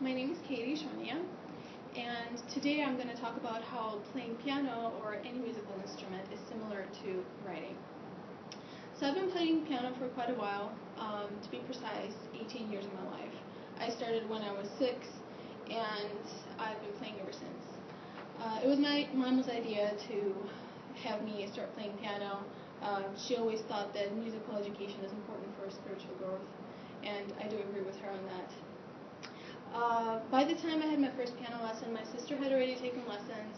My name is Katie Shonia, and today I'm going to talk about how playing piano or any musical instrument is similar to writing. So I've been playing piano for quite a while, to be precise, 18 years of my life. I started when I was 6, and I've been playing ever since. It was my mom's idea to have me start playing piano. She always thought that musical education is important for spiritual growth, and I do agree with her on that. By the time I had my first piano lesson, my sister had already taken lessons,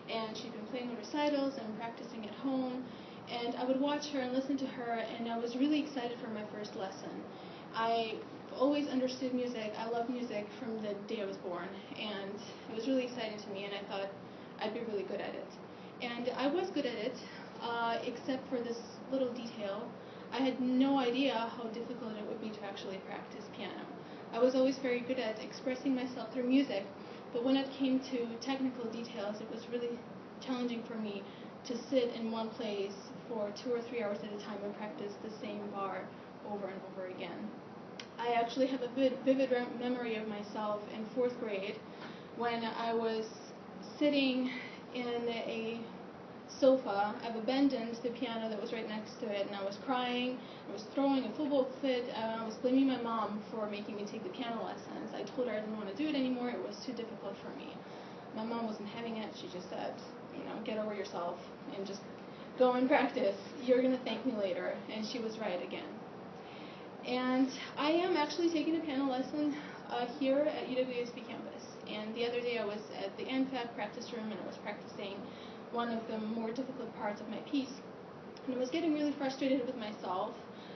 and she'd been playing recital and practicing at home, and I would watch her and listen to her, and I was really excited for my first lesson. I always understood music. I loved music from the day I was born, and it was really exciting to me, and I thought I'd be really good at it. And I was good at it, except for this little detail. I had no idea how difficult it would be to actually practice piano. I was always very good at expressing myself through music, but when it came to technical details, it was really challenging for me to sit in one place for 2 or 3 hours at a time and practice the same bar over and over again. I actually have a vivid memory of myself in 4th grade when I was sitting in a sofa. I've abandoned the piano that was right next to it, and I was crying. I was throwing a football fit, and I was blaming my mom for making me take the piano lessons. I told her I didn't want to do it anymore. It was too difficult for me. My mom wasn't having it. She just said, get over yourself and just go and practice. You're going to thank me later. And she was right again. And I am actually taking a piano lesson here at UWSP campus. And the other day I was at the NFAC practice room, and I was practicing one of the more difficult parts of my piece. And I was getting really frustrated with myself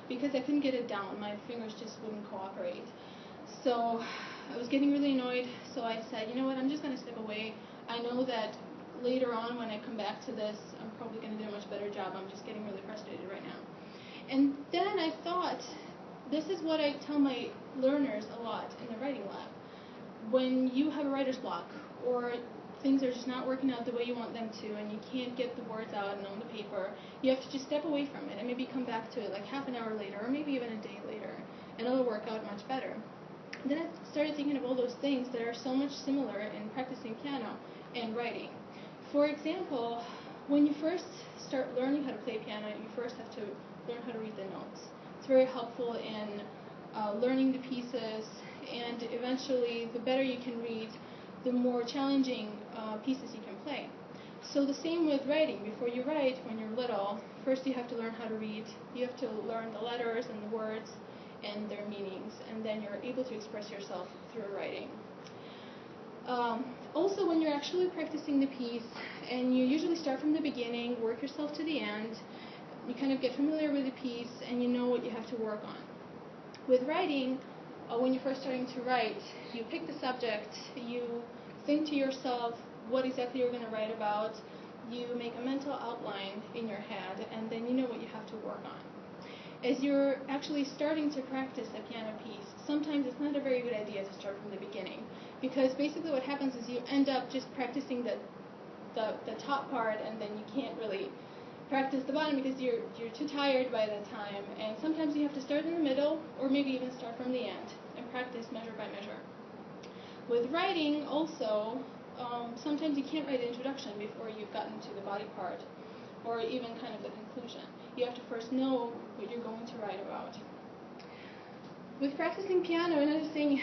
because I couldn't get it down. My fingers just wouldn't cooperate. So I was getting really annoyed, so I said, you know what, I'm just going to step away. I know that later on when I come back to this, I'm probably going to do a much better job. I'm just getting really frustrated right now. And then I thought, this is what I tell my learners a lot in the writing lab. When you have a writer's block, or things are just not working out the way you want them to, and you can't get the words out and on the paper, you have to just step away from it and maybe come back to it like half an hour later, or maybe even a day later, and it'll work out much better. And then I started thinking of all those things that are so much similar in practicing piano and writing. For example, when you first start learning how to play piano, you first have to learn how to read the notes. It's very helpful in learning the pieces, and eventually the better you can read, the more challenging pieces you can play. So the same with writing. Before you write, when you're little, first you have to learn how to read. You have to learn the letters and the words and their meanings, and then you're able to express yourself through writing. Also, when you're actually practicing the piece, and you usually start from the beginning, work yourself to the end, you kind of get familiar with the piece, and you know what you have to work on. With writing, when you're first starting to write, you pick the subject, you think to yourself what exactly you're going to write about, you make a mental outline in your head, and then you know what you have to work on. As you're actually starting to practice a piano piece, sometimes it's not a very good idea to start from the beginning, because basically what happens is you end up just practicing the top part, and then you can't really practice the bottom because you're too tired by the time, and sometimes you have to start in the middle, or maybe even start from the end and practice measure by measure. With writing also, sometimes you can't write the introduction before you've gotten to the body part, or even kind of the conclusion. You have to first know what you're going to write about. With practicing piano, another thing,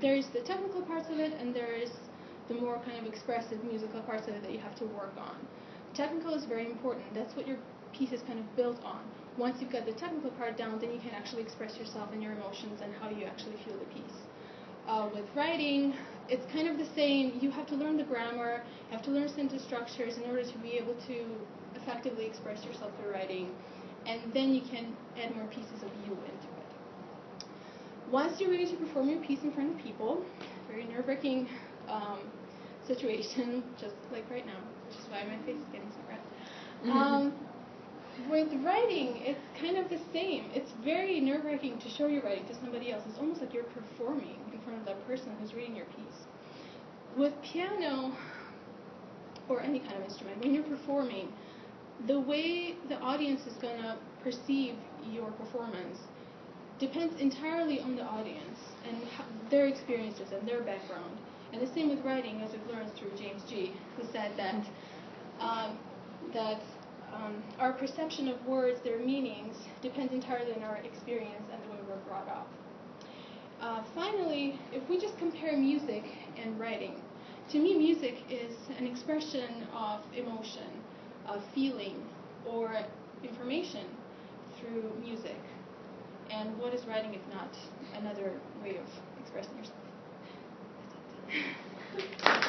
there's the technical parts of it, and there's the more kind of expressive musical parts of it that you have to work on. Technical is very important. That's what your piece is kind of built on. Once you've got the technical part down, then you can actually express yourself and your emotions and how you actually feel the piece. With writing, it's kind of the same. You have to learn the grammar, you have to learn sentence structures in order to be able to effectively express yourself through writing, and then you can add more pieces of you into it. Once you're ready to perform your piece in front of people, very nerve-wracking situation, just like right now, which is why my face is getting so red. With writing, it's kind of the same. It's very nerve-wracking to show your writing to somebody else. It's almost like you're performing in front of that person who's reading your piece. With piano, or any kind of instrument, when you're performing, the way the audience is going to perceive your performance depends entirely on the audience and their experiences and their background. And the same with writing, as we've learned through James G., who said that our perception of words, their meanings, depends entirely on our experience and the way we're brought up. Finally, if we just compare music and writing, to me music is an expression of emotion, of feeling, or information through music. And what is writing if not another way of expressing yourself? That's it.